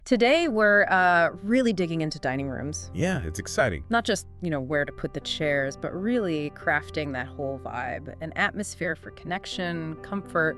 Today, we're really digging into dining rooms. Yeah, it's exciting. Not just, where to put the chairs, but really crafting that whole vibe, an atmosphere for connection, comfort,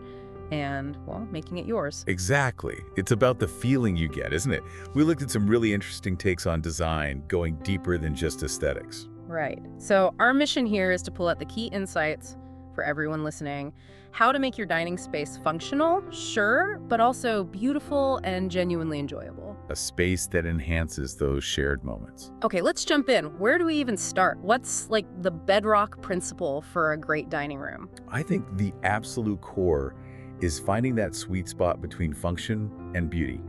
and, well, making it yours. Exactly. It's about the feeling you get, isn't it? We looked at some really interesting takes on design, going deeper than just aesthetics. Right. So our mission here is to pull out the key insights for everyone listening. How to make your dining space functional, sure, but also beautiful and genuinely enjoyable. A space that enhances those shared moments. Okay, let's jump in. Where do we even start? What's like the bedrock principle for a great dining room? I think the absolute core is finding that sweet spot between function and beauty.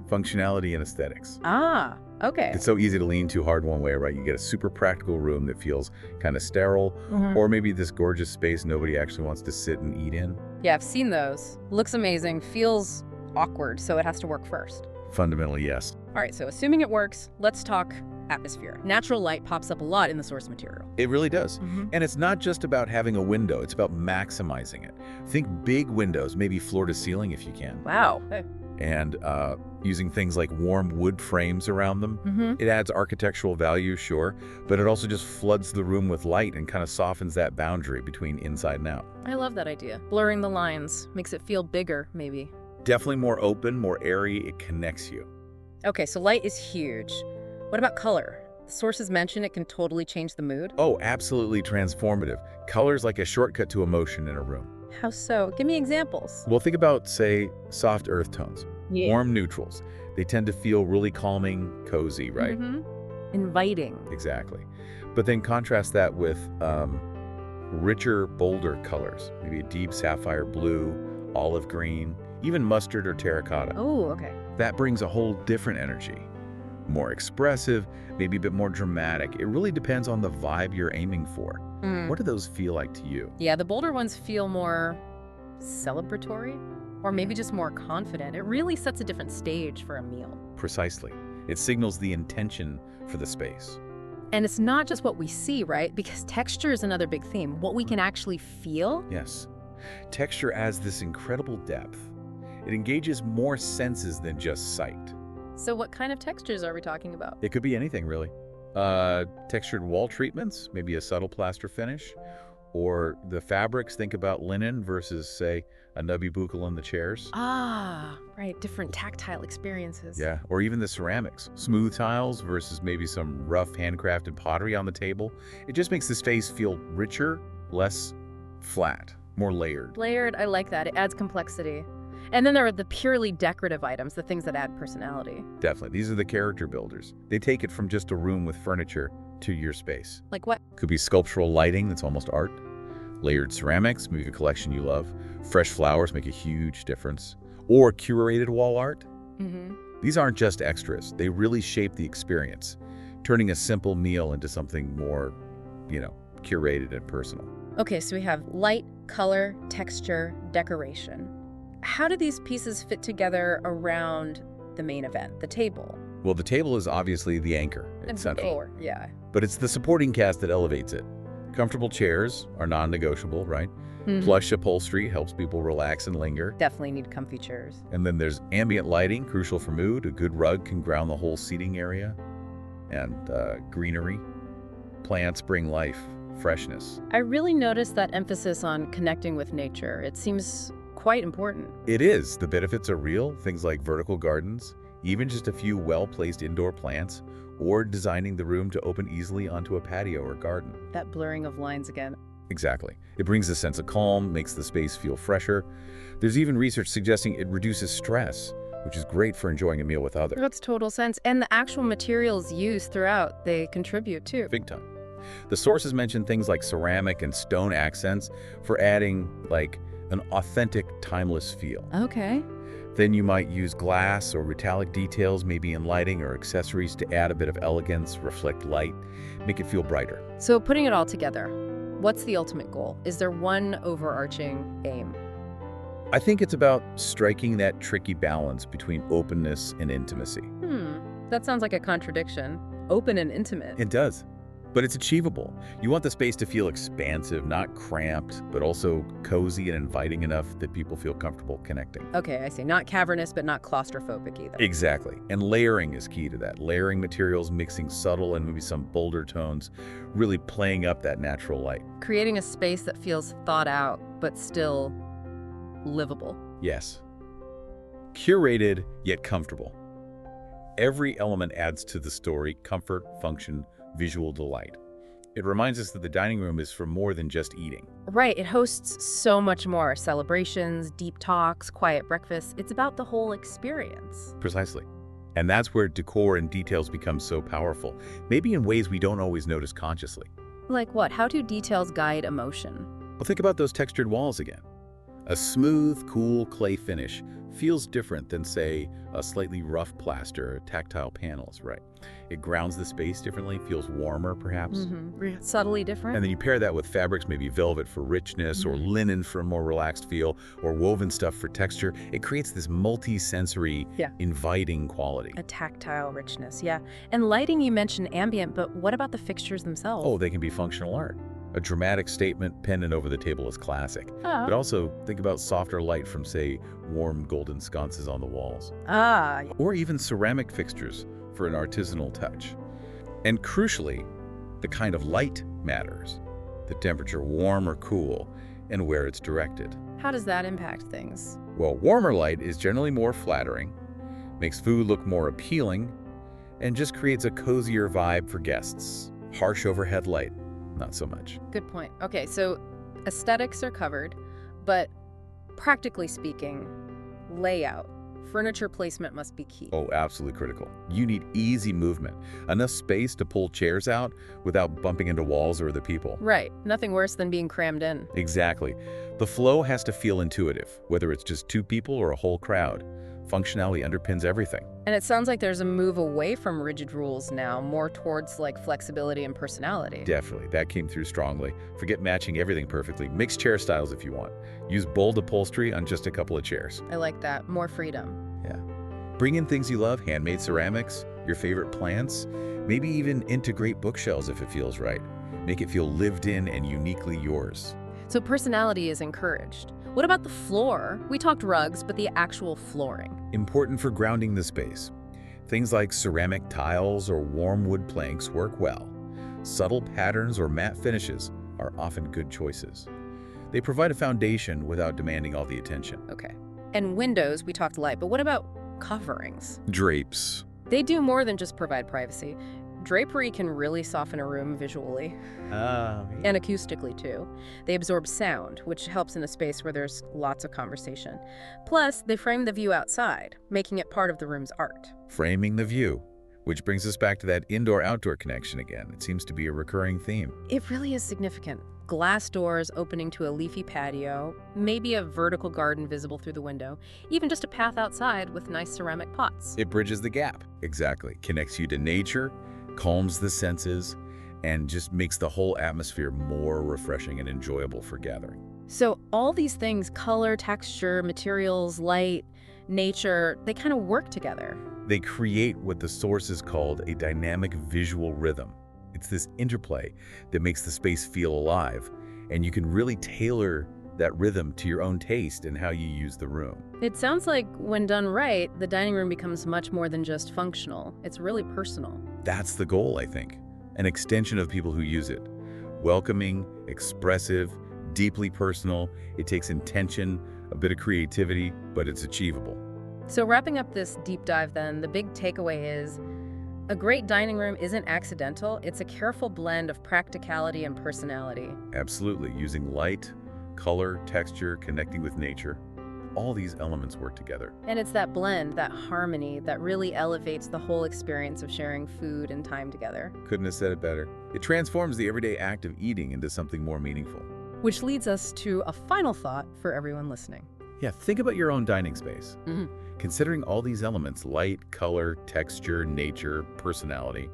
Functionality and aesthetics. Ah, okay. It's so easy to lean too hard one way, right? You get a super practical room that feels kind of sterile, or maybe this gorgeous space nobody actually wants to sit and eat in. Yeah, I've seen those. Looks amazing, feels awkward, so it has to work first. Fundamentally, yes. All right, so assuming it works, let's talk atmosphere. Natural light pops up a lot in the source material. It really does. And it's not just about having a window, it's about maximizing it. Think big windows, maybe floor to ceiling if you can. Wow. And using things like warm wood frames around them. It adds architectural value, sure, but it also just floods the room with light and kind of softens that boundary between inside and out. I love that idea. Blurring the lines makes it feel bigger, maybe. Definitely more open, more airy, it connects you. Okay, so light is huge. What about color? The sources mention it can totally change the mood. Oh, absolutely transformative. Color's like a shortcut to emotion in a room. How so? Give me examples. Well, think about, say, soft earth tones, warm neutrals. They tend to feel really calming, cozy, right? Inviting. Exactly. But then contrast that with richer, bolder colors, maybe a deep sapphire blue, olive green, even mustard or terracotta. Oh, okay. That brings a whole different energy. More expressive, maybe a bit more dramatic. It really depends on the vibe you're aiming for. What do those feel like to you? Yeah, the bolder ones feel more celebratory or maybe just more confident. It really sets a different stage for a meal. Precisely. It signals the intention for the space. And it's not just what we see, right? Because texture is another big theme. What we can actually feel. Yes. Texture adds this incredible depth. It engages more senses than just sight. So what kind of textures are we talking about? It could be anything, really. Textured wall treatments, maybe a subtle plaster finish, or the fabrics, think about linen versus, say, a nubby buccal on the chairs. Ah, right, different tactile experiences. Yeah, or even the ceramics, smooth tiles versus maybe some rough handcrafted pottery on the table. It just makes the space feel richer, less flat, more layered. Layered, I like that. It adds complexity. And then there are the purely decorative items, the things that add personality. Definitely. These are the character builders. They take it from just a room with furniture to your space. Like what? Could be sculptural lighting that's almost art, layered ceramics, maybe a collection you love, fresh flowers make a huge difference, or curated wall art. These aren't just extras. They really shape the experience, turning a simple meal into something more, curated and personal. Okay, so we have light, color, texture, decoration. How do these pieces fit together around the main event, the table? Well, the table is obviously the anchor. And It's the central. floor, yeah. But it's the supporting cast that elevates it. Comfortable chairs are non-negotiable, right? Plush upholstery helps people relax and linger. Definitely need comfy chairs. And then there's ambient lighting, crucial for mood. A good rug can ground the whole seating area. And greenery. Plants bring life, freshness. I really noticed that emphasis on connecting with nature. It seems quite important. It is. The benefits are real. Things like vertical gardens, even just a few well-placed indoor plants, or designing the room to open easily onto a patio or garden. That blurring of lines again. Exactly. It brings a sense of calm, makes the space feel fresher. There's even research suggesting it reduces stress, which is great for enjoying a meal with others. Makes total sense. And the actual materials used throughout, they contribute too. Big time. The sources mention things like ceramic and stone accents for adding, like, an authentic, timeless feel. Okay. Then you might use glass or metallic details, maybe in lighting or accessories, to add a bit of elegance, reflect light, make it feel brighter. So putting it all together, what's the ultimate goal? Is there one overarching aim? I think it's about striking that tricky balance between openness and intimacy. That sounds like a contradiction. Open and intimate. It does. but it's achievable. You want the space to feel expansive, not cramped, but also cozy and inviting enough that people feel comfortable connecting. Okay, I see. Not cavernous, but not claustrophobic either. Exactly. And layering is key to that. Layering materials, mixing subtle and maybe some bolder tones, really playing up that natural light. Creating a space that feels thought out, but still livable. Yes. Curated, yet comfortable. Every element adds to the story: comfort, function, visual delight. It reminds us that the dining room is for more than just eating. Right, it hosts so much more. Celebrations, deep talks, quiet breakfasts. It's about the whole experience. Precisely. And that's where decor and details become so powerful, maybe in ways we don't always notice consciously. Like what? How do details guide emotion? Well, think about those textured walls again. A smooth, cool clay finish feels different than, say, a slightly rough plaster or tactile panels, right? It grounds the space differently, feels warmer, perhaps. Subtly different? And then you pair that with fabrics, maybe velvet for richness, or linen for a more relaxed feel, or woven stuff for texture. It creates this multi-sensory, inviting quality. A tactile richness, yeah. And lighting, you mentioned ambient, but what about the fixtures themselves? Oh, they can be functional art. A dramatic statement pendant over the table is classic. But also think about softer light from, say, warm golden sconces on the walls. Or even ceramic fixtures for an artisanal touch. And crucially, the kind of light matters. The temperature, warm or cool, and where it's directed. How does that impact things? Well, warmer light is generally more flattering, makes food look more appealing, and just creates a cozier vibe for guests. Harsh overhead light, not so much. Good point. Okay, so aesthetics are covered, but practically speaking, layout, furniture placement must be key. Oh, absolutely critical. You need easy movement, enough space to pull chairs out without bumping into walls or other people. Right. Nothing worse than being crammed in. Exactly. The flow has to feel intuitive, whether it's just two people or a whole crowd. Functionality underpins everything. And it sounds like there's a move away from rigid rules now, more towards like flexibility and personality. Definitely. That came through strongly. Forget matching everything perfectly. Mix chair styles if you want. Use bold upholstery on just a couple of chairs. I like that. More freedom. Yeah. Bring in things you love, handmade ceramics, your favorite plants, maybe even integrate bookshelves if it feels right. Make it feel lived in and uniquely yours. So personality is encouraged. What about the floor? We talked rugs, but the actual flooring. Important for grounding the space. Things like ceramic tiles or warm wood planks work well. Subtle patterns or matte finishes are often good choices. They provide a foundation without demanding all the attention. Okay. And windows, we talked light, but what about coverings? Drapes. They do more than just provide privacy. Drapery can really soften a room visually and acoustically too. They absorb sound, which helps in a space where there's lots of conversation. Plus, they frame the view outside, making it part of the room's art. Framing the view, which brings us back to that indoor-outdoor connection again. It seems to be a recurring theme. It really is significant. Glass doors opening to a leafy patio, maybe a vertical garden visible through the window, even just a path outside with nice ceramic pots. It bridges the gap. Exactly. Connects you to nature, calms the senses, and just makes the whole atmosphere more refreshing and enjoyable for gathering. So all these things, color, texture, materials, light, nature, they kind of work together. They create what the sources called a dynamic visual rhythm. It's this interplay that makes the space feel alive, and you can really tailor that rhythm to your own taste and how you use the room. It sounds like when done right, the dining room becomes much more than just functional. It's really personal. That's the goal, I think. An extension of people who use it. Welcoming, expressive, deeply personal. It takes intention, a bit of creativity, but it's achievable. So wrapping up this deep dive then, the big takeaway is a great dining room isn't accidental. It's a careful blend of practicality and personality. Absolutely. Using light, color, texture, connecting with nature. All these elements work together. And it's that blend, that harmony, that really elevates the whole experience of sharing food and time together. Couldn't have said it better. It transforms the everyday act of eating into something more meaningful. Which leads us to a final thought for everyone listening. Yeah, think about your own dining space. Considering all these elements, light, color, texture, nature, personality.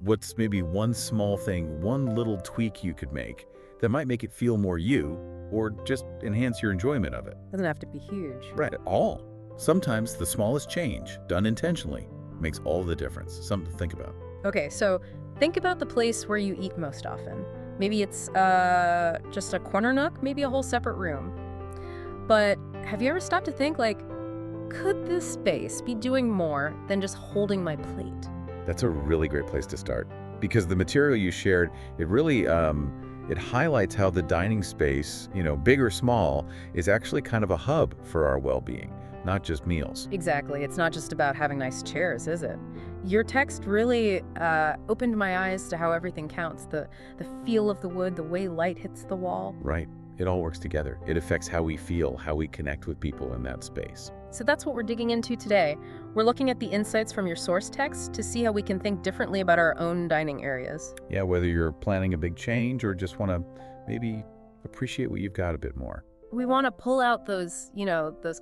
What's maybe one small thing, one little tweak you could make that might make it feel more you, or just enhance your enjoyment of it? Doesn't have to be huge. Right, at all. Sometimes the smallest change, done intentionally, makes all the difference. Something to think about. Okay, so Think about the place where you eat most often. Maybe it's just a corner nook, maybe a whole separate room. But have you ever stopped to think, like, could this space be doing more than just holding my plate? That's a really great place to start, because the material you shared, it really it highlights how the dining space, big or small, is actually kind of a hub for our well-being, not just meals. Exactly. It's not just about having nice chairs, is it? Your text really opened my eyes to how everything counts. The feel of the wood, the way light hits the wall. Right. It all works together. It affects how we feel, how we connect with people in that space. So that's what we're digging into today. We're looking at the insights from your source text to see how we can think differently about our own dining areas. Yeah, whether you're planning a big change or just want to maybe appreciate what you've got a bit more. We want to pull out those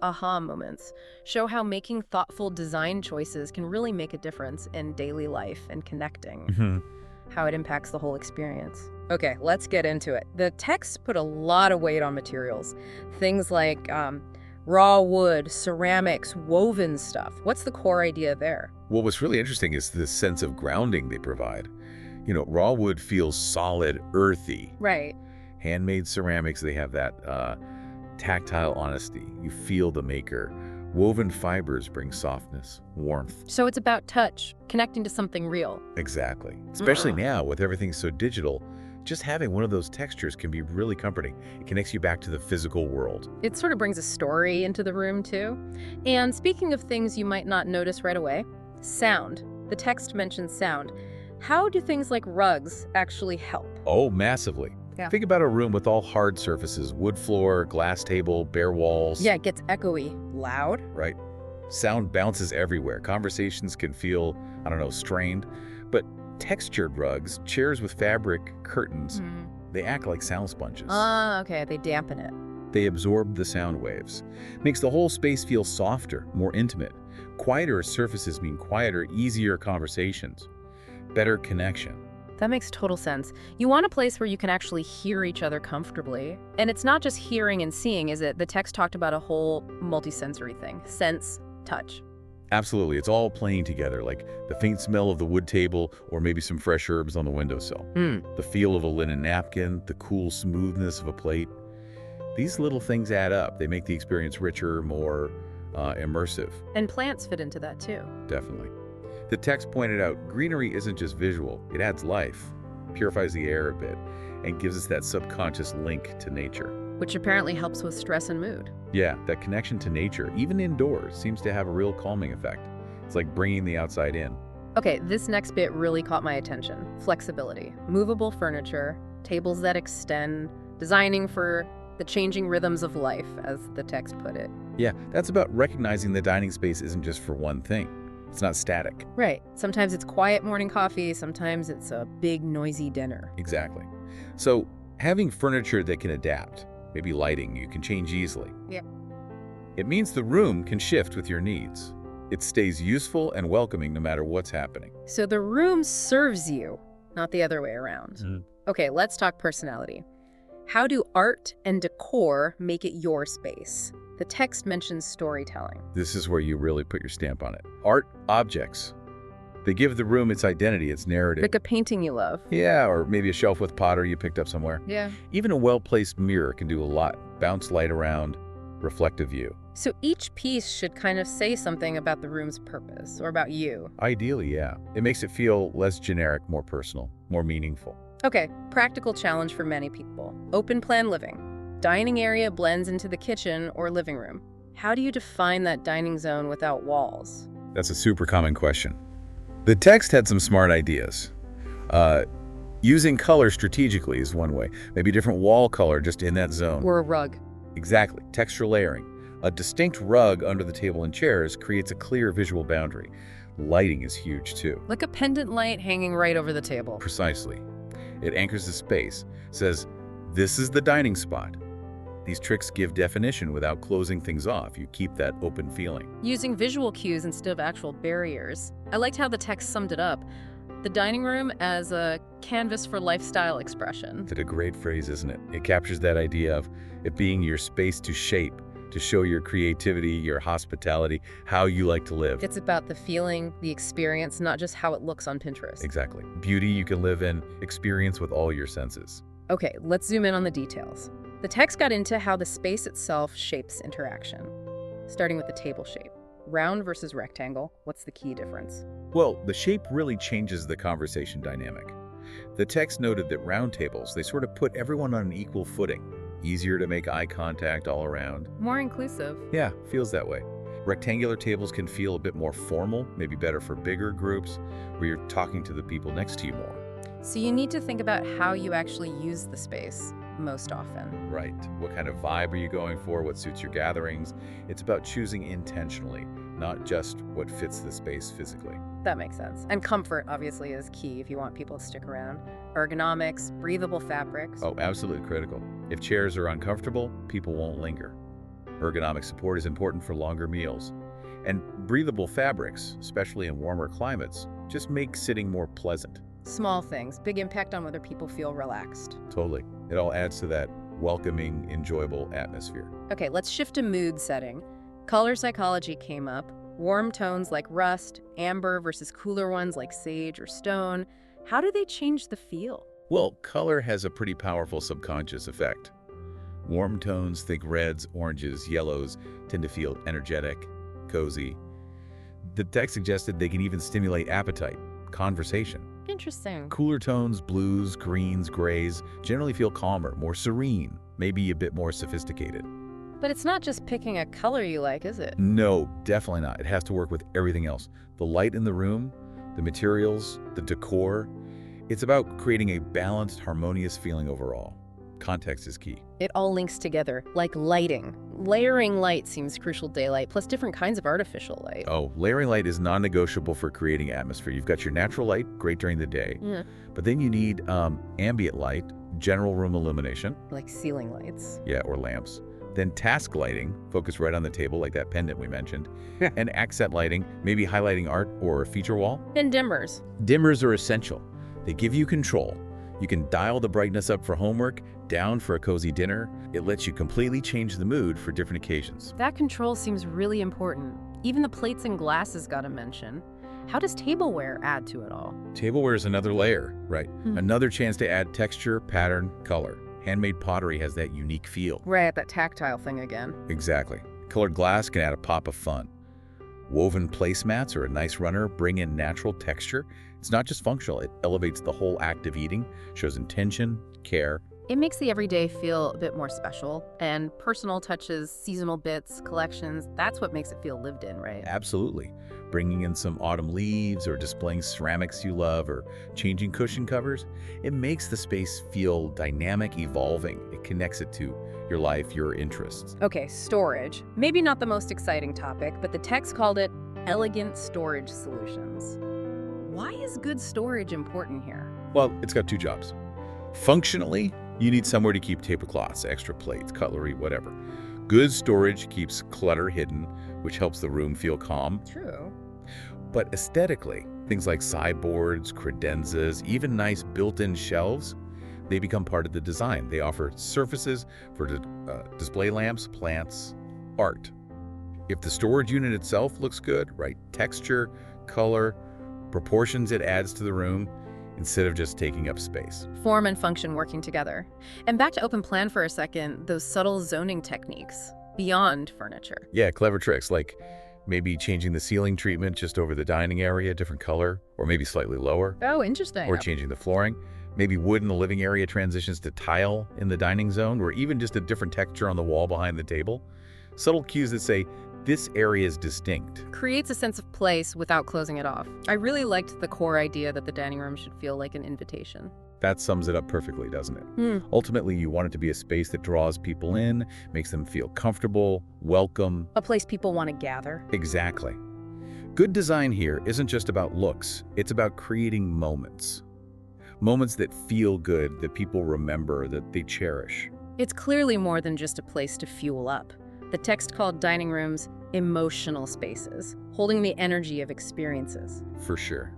aha moments, show how making thoughtful design choices can really make a difference in daily life and connecting, how it impacts the whole experience. Okay, let's get into it. The text put a lot of weight on materials. Things like raw wood, ceramics, woven stuff. What's the core idea there? Well, what's really interesting is the sense of grounding they provide. Raw wood feels solid, earthy. Right. Handmade ceramics, they have that tactile honesty. You feel the maker. Woven fibers bring softness, warmth. So it's about touch, connecting to something real. Exactly. Especially now with everything so digital, just having one of those textures can be really comforting. It connects you back to the physical world. It sort of brings a story into the room too. And speaking of things you might not notice right away, sound. The text mentions sound. How do things like rugs actually help? Oh, massively. Yeah. Think about a room with all hard surfaces, wood floor, glass table, bare walls. Yeah, it gets echoey, loud. Right. Sound bounces everywhere. Conversations can feel, strained. But textured rugs, chairs with fabric, curtains, they act like sound sponges. Okay, they dampen it. They absorb the sound waves. Makes the whole space feel softer, more intimate. Quieter surfaces mean quieter, easier conversations. Better connection. That makes total sense. You want a place where you can actually hear each other comfortably. And it's not just hearing and seeing, is it? The text talked about a whole multisensory thing. Sense, touch. Absolutely. It's all playing together, like the faint smell of the wood table or maybe some fresh herbs on the windowsill. The feel of a linen napkin, the cool smoothness of a plate. These little things add up. They make the experience richer, more immersive. And plants fit into that too. Definitely. The text pointed out, greenery isn't just visual. It adds life, purifies the air a bit, and gives us that subconscious link to nature. Which apparently helps with stress and mood. Yeah, that connection to nature, even indoors, seems to have a real calming effect. It's like bringing the outside in. Okay, this next bit really caught my attention. Flexibility. Movable furniture, tables that extend, designing for the changing rhythms of life, as the text put it. Yeah, that's about recognizing the dining space isn't just for one thing. It's not static. Right. Sometimes it's quiet morning coffee, sometimes it's a big noisy dinner. Exactly. So having furniture that can adapt, maybe lighting, you can change easily. Yeah. It means the room can shift with your needs. It stays useful and welcoming no matter what's happening. So the room serves you, not the other way around. Okay, let's talk personality. How do art and decor make it your space? The text mentions storytelling. This is where you really put your stamp on it. Art objects. They give the room its identity, its narrative. Like a painting you love. Yeah, or maybe a shelf with pottery you picked up somewhere. Yeah. Even a well-placed mirror can do a lot. Bounce light around, reflect a view. So each piece should kind of say something about the room's purpose, or about you. Ideally, yeah. It makes it feel less generic, more personal, more meaningful. Okay, practical challenge for many people. Open plan living. Dining area blends into the kitchen or living room. How do you define that dining zone without walls? That's a super common question. The text had some smart ideas. Using color strategically is one way. Maybe a different wall color just in that zone. Or a rug. Exactly. Texture layering. A distinct rug under the table and chairs creates a clear visual boundary. Lighting is huge too. Like a pendant light hanging right over the table. Precisely. It anchors the space, says, this is the dining spot. These tricks give definition without closing things off. You keep that open feeling. Using visual cues instead of actual barriers. I liked how the text summed it up. The dining room as a canvas for lifestyle expression. That's a great phrase, isn't it? It captures that idea of it being your space to shape to show your creativity, your hospitality, how you like to live. It's about the feeling, the experience, not just how it looks on Pinterest. Exactly. Beauty you can live in, experience with all your senses. Okay, let's zoom in on the details. The text got into how the space itself shapes interaction, starting with the table shape. Round versus rectangle, what's the key difference? Well, the shape really changes the conversation dynamic. The text noted that round tables, they sort of put everyone on an equal footing. Easier to make eye contact all around. More inclusive. Yeah, feels that way. Rectangular tables can feel a bit more formal, maybe better for bigger groups where you're talking to the people next to you more. So you need to think about how you actually use the space most often. Right. What kind of vibe are you going for? What suits your gatherings? It's about choosing intentionally, not just what fits the space physically. That makes sense. And comfort, obviously, is key if you want people to stick around. Ergonomics, breathable fabrics. Oh, absolutely critical. If chairs are uncomfortable, people won't linger. Ergonomic support is important for longer meals. And breathable fabrics, especially in warmer climates, just make sitting more pleasant. Small things, big impact on whether people feel relaxed. Totally. It all adds to that welcoming, enjoyable atmosphere. Okay, let's shift to mood setting. Color psychology came up. Warm tones like rust, amber versus cooler ones like sage or stone. How do they change the feel? Well, color has a pretty powerful subconscious effect. Warm tones, think reds, oranges, yellows, tend to feel energetic, cozy. The text suggested they can even stimulate appetite, conversation. Interesting. Cooler tones, blues, greens, grays, generally feel calmer, more serene, maybe a bit more sophisticated. But it's not just picking a color you like, is it? No, definitely not. It has to work with everything else. The light in the room, the materials, the decor. It's about creating a balanced, harmonious feeling overall. Context is key. It all links together, like lighting. Layering light seems crucial. Daylight plus different kinds of artificial light. Oh, layering light is non-negotiable for creating atmosphere. You've got your natural light, great during the day. Yeah. But then you need ambient light, general room illumination. Like ceiling lights. Yeah, or lamps. Then task lighting, focused right on the table, like that pendant we mentioned. And accent lighting, maybe highlighting art or a feature wall. And dimmers. Dimmers are essential. They give you control. You can dial the brightness up for homework, down for a cozy dinner. It lets you completely change the mood for different occasions. That control seems really important. Even the plates and glasses got a mention. How does tableware add to it all? Tableware is another layer, right? Another chance to add texture, pattern, color. Handmade pottery has that unique feel. Right, that tactile thing again. Exactly. Colored glass can add a pop of fun. Woven placemats or a nice runner bring in natural texture. It's not just functional, it elevates the whole act of eating, shows intention, care. It makes the everyday feel a bit more special, and personal touches, seasonal bits, collections, that's what makes it feel lived in, right? Absolutely. Bringing in some autumn leaves or displaying ceramics you love or changing cushion covers, it makes the space feel dynamic, evolving. It connects it to your life, your interests. Okay, storage. Maybe not the most exciting topic, but the text called it elegant storage solutions. Why is good storage important here? Well, it's got two jobs. Functionally, you need somewhere to keep tablecloths, extra plates, cutlery, whatever. Good storage keeps clutter hidden, which helps the room feel calm. True. But aesthetically, things like sideboards, credenzas, even nice built-in shelves, they become part of the design. They offer surfaces for display lamps, plants, art. If the storage unit itself looks good, right, texture, color, proportions it adds to the room, instead of just taking up space. Form and function working together. And back to open plan for a second, those subtle zoning techniques beyond furniture. Yeah, clever tricks, like maybe changing the ceiling treatment just over the dining area, different color, or maybe slightly lower. Oh, interesting. Or changing the flooring. Maybe wood in the living area transitions to tile in the dining zone, or even just a different texture on the wall behind the table. Subtle cues that say, this area is distinct. Creates a sense of place without closing it off. I really liked the core idea that the dining room should feel like an invitation. That sums it up perfectly, doesn't it? Ultimately, you want it to be a space that draws people in, makes them feel comfortable, welcome. A place people want to gather. Exactly. Good design here isn't just about looks. It's about creating moments. Moments that feel good, that people remember, that they cherish. It's clearly more than just a place to fuel up. The text called dining rooms emotional spaces, holding the energy of experiences. For sure.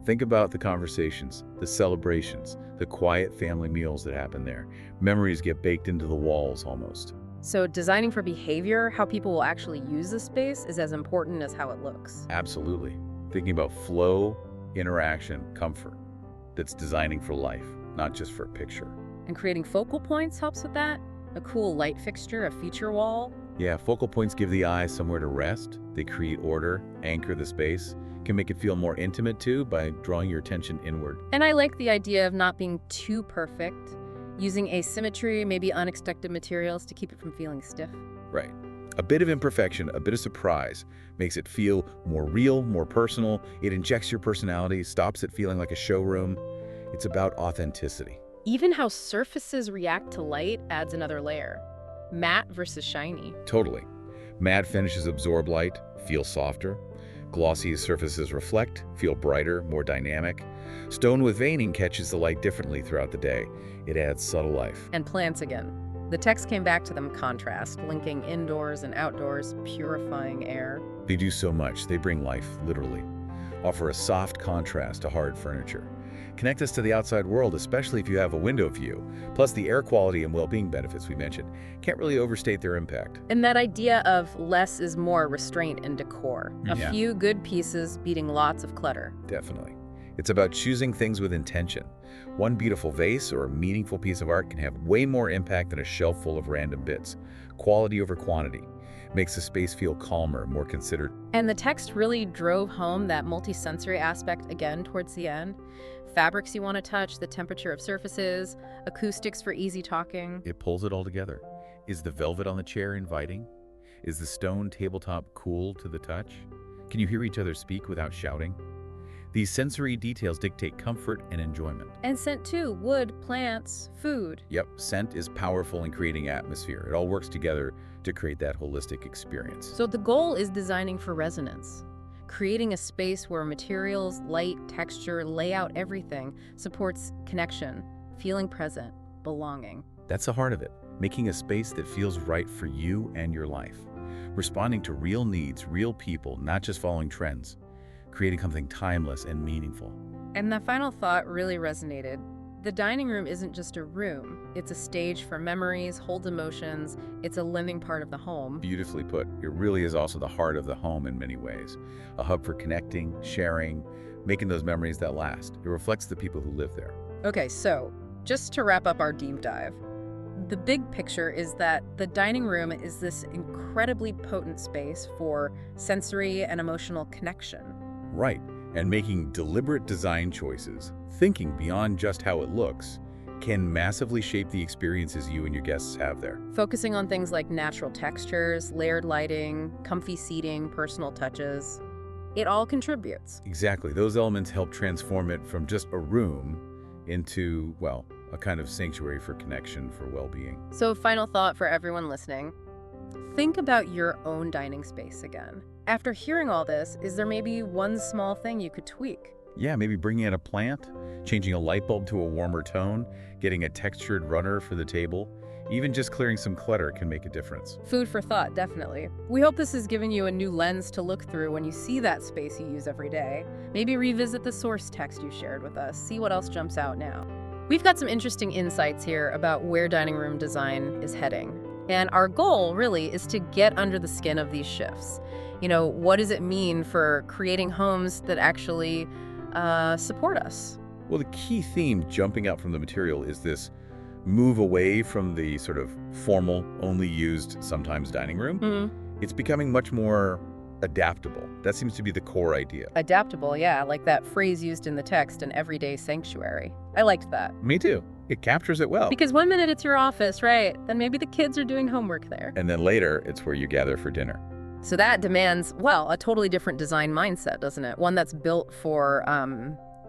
Think about the conversations, the celebrations, the quiet family meals that happen there. Memories get baked into the walls almost. So designing for behavior, how people will actually use the space, is as important as how it looks. Absolutely. Thinking about flow, interaction, comfort. That's designing for life, not just for a picture. And creating focal points helps with that. A cool light fixture, a feature wall. Yeah, focal points give the eye somewhere to rest. They create order, anchor the space, can make it feel more intimate too by drawing your attention inward. And I like the idea of not being too perfect, using asymmetry, maybe unexpected materials to keep it from feeling stiff. Right. A bit of imperfection, a bit of surprise, makes it feel more real, more personal. It injects your personality, stops it feeling like a showroom. It's about authenticity. Even how surfaces react to light adds another layer. Matte versus shiny. Totally. Matte finishes absorb light, feel softer. Glossy surfaces reflect, feel brighter, more dynamic. Stone with veining catches the light differently throughout the day. It adds subtle life. And plants again. The text came back to them contrast, linking indoors and outdoors, purifying air. They do so much. They bring life, literally. Offer a soft contrast to hard furniture. Connect us to the outside world, especially if you have a window view. Plus the air quality and well-being benefits we mentioned. Can't really overstate their impact. And that idea of less is more restraint in decor. Yeah. A few good pieces beating lots of clutter. Definitely. It's about choosing things with intention. One beautiful vase or a meaningful piece of art can have way more impact than a shelf full of random bits. Quality over quantity. Makes the space feel calmer, more considered. And the text really drove home that multisensory aspect again towards the end. Fabrics you want to touch, the temperature of surfaces, acoustics for easy talking. It pulls it all together. Is the velvet on the chair inviting? Is the stone tabletop cool to the touch? Can you hear each other speak without shouting? These sensory details dictate comfort and enjoyment. And scent too, wood, plants, food. Yep, scent is powerful in creating atmosphere. It all works together to create that holistic experience. So the goal is designing for resonance. Creating a space where materials, light, texture, layout, everything supports connection, feeling present, belonging. That's the heart of it, making a space that feels right for you and your life. Responding to real needs, real people, not just following trends. Creating something timeless and meaningful. And that final thought really resonated. The dining room isn't just a room. It's a stage for memories, holds emotions. It's a living part of the home. Beautifully put. It really is also the heart of the home in many ways. A hub for connecting, sharing, making those memories that last. It reflects the people who live there. Okay, so just to wrap up our deep dive, the big picture is that the dining room is this incredibly potent space for sensory and emotional connection. Right, and making deliberate design choices, thinking beyond just how it looks, can massively shape the experiences you and your guests have there. Focusing on things like natural textures, layered lighting, comfy seating, personal touches, it all contributes. Exactly, those elements help transform it from just a room into, well, a kind of sanctuary for connection, for well-being. So final thought for everyone listening. Think about your own dining space again. After hearing all this, is there maybe one small thing you could tweak? Yeah, maybe bringing in a plant, changing a light bulb to a warmer tone, getting a textured runner for the table. Even just clearing some clutter can make a difference. Food for thought, definitely. We hope this has given you a new lens to look through when you see that space you use every day. Maybe revisit the source text you shared with us, see what else jumps out now. We've got some interesting insights here about where dining room design is heading. And our goal, really, is to get under the skin of these shifts. You know, what does it mean for creating homes that actually support us? Well, the key theme jumping out from the material is this move away from the sort of formal, only used sometimes dining room. Mm-hmm. It's becoming much more adaptable. That seems to be the core idea. Adaptable, yeah, like that phrase used in the text, an everyday sanctuary. I liked that. Me too. It captures it well. Because one minute it's your office, right? Then maybe the kids are doing homework there. And then later, it's where you gather for dinner. So that demands, well, a totally different design mindset, doesn't it? One that's built for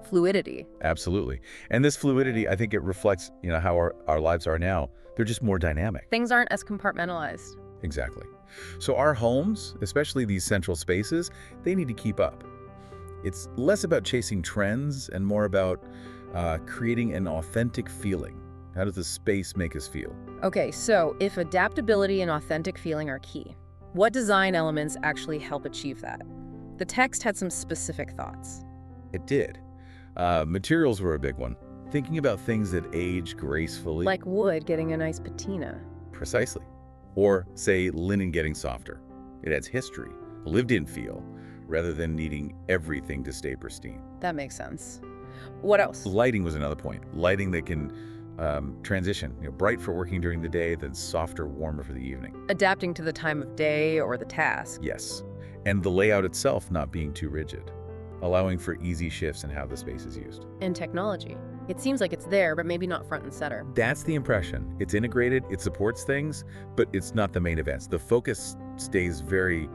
fluidity. Absolutely. And this fluidity, I think it reflects, how our lives are now. They're just more dynamic. Things aren't as compartmentalized. Exactly. So our homes, especially these central spaces, they need to keep up. It's less about chasing trends and more about creating an authentic feeling. How does the space make us feel? Okay, so if adaptability and authentic feeling are key, what design elements actually help achieve that? The text had some specific thoughts. It did. Materials were a big one. Thinking about things that age gracefully. Like wood getting a nice patina. Precisely. Or, say, linen getting softer. It adds history, a lived-in feel, rather than needing everything to stay pristine. That makes sense. What else? Lighting was another point. Lighting that can transition, bright for working during the day, then softer, warmer for the evening. Adapting to the time of day or the task. Yes. And the layout itself not being too rigid, allowing for easy shifts in how the space is used. And technology. It seems like it's there, but maybe not front and center. That's the impression. It's integrated, it supports things, but it's not the main events. The focus stays very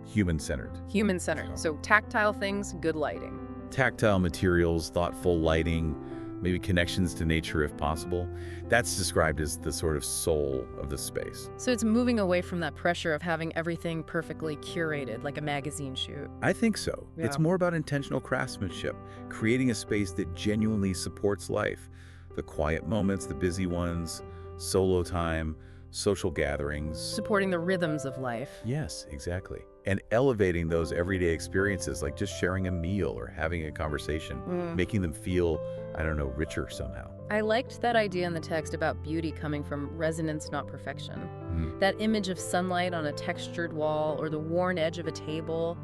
human-centered. Human-centered. So tactile things, good lighting. Tactile materials, thoughtful lighting, maybe connections to nature if possible. That's described as the sort of soul of the space. So it's moving away from that pressure of having everything perfectly curated, like a magazine shoot. I think so. Yeah. It's more about intentional craftsmanship, creating a space that genuinely supports life. The quiet moments, the busy ones, solo time, social gatherings. Supporting the rhythms of life. Yes, exactly. And elevating those everyday experiences, like just sharing a meal or having a conversation, making them feel, I don't know, richer somehow. I liked that idea in the text about beauty coming from resonance, not perfection. That image of sunlight on a textured wall or the worn edge of a table.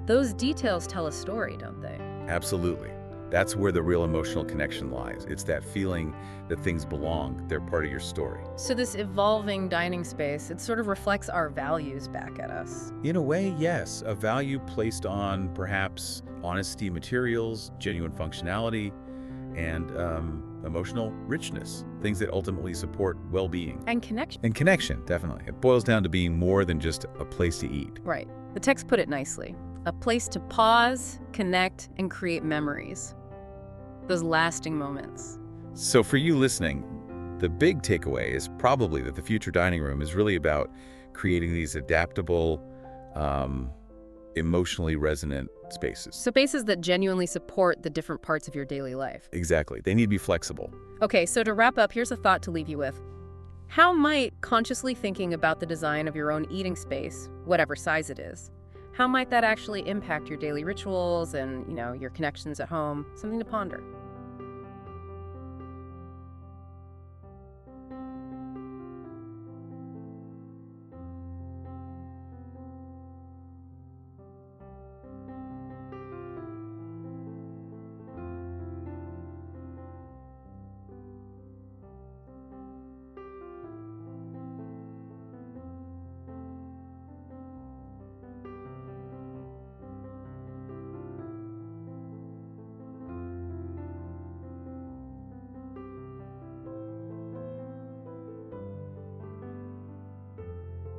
Those details tell a story, don't they? Absolutely. That's where the real emotional connection lies. It's that feeling that things belong, they're part of your story. So this evolving dining space, it sort of reflects our values back at us. In a way, yes. A value placed on perhaps honesty, materials, genuine functionality, and emotional richness. Things that ultimately support well-being. And connection. And connection, definitely. It boils down to being more than just a place to eat. Right. The text put it nicely. A place to pause, connect, and create memories. Those lasting moments. So for you listening, the big takeaway is probably that the future dining room is really about creating these adaptable, emotionally resonant spaces. So spaces that genuinely support the different parts of your daily life. Exactly. They need to be flexible. Okay, so to wrap up, here's a thought to leave you with. How might consciously thinking about the design of your own eating space, whatever size it is, how might that actually impact your daily rituals and, your connections at home? Something to ponder.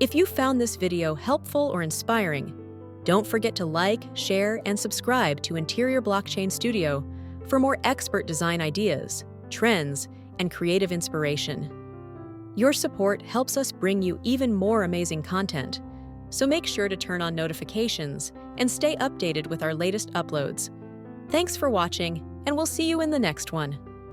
If you found this video helpful or inspiring, don't forget to like, share, and subscribe to Interior Blockchain Studio for more expert design ideas, trends, and creative inspiration. Your support helps us bring you even more amazing content, so make sure to turn on notifications and stay updated with our latest uploads. Thanks for watching, and we'll see you in the next one.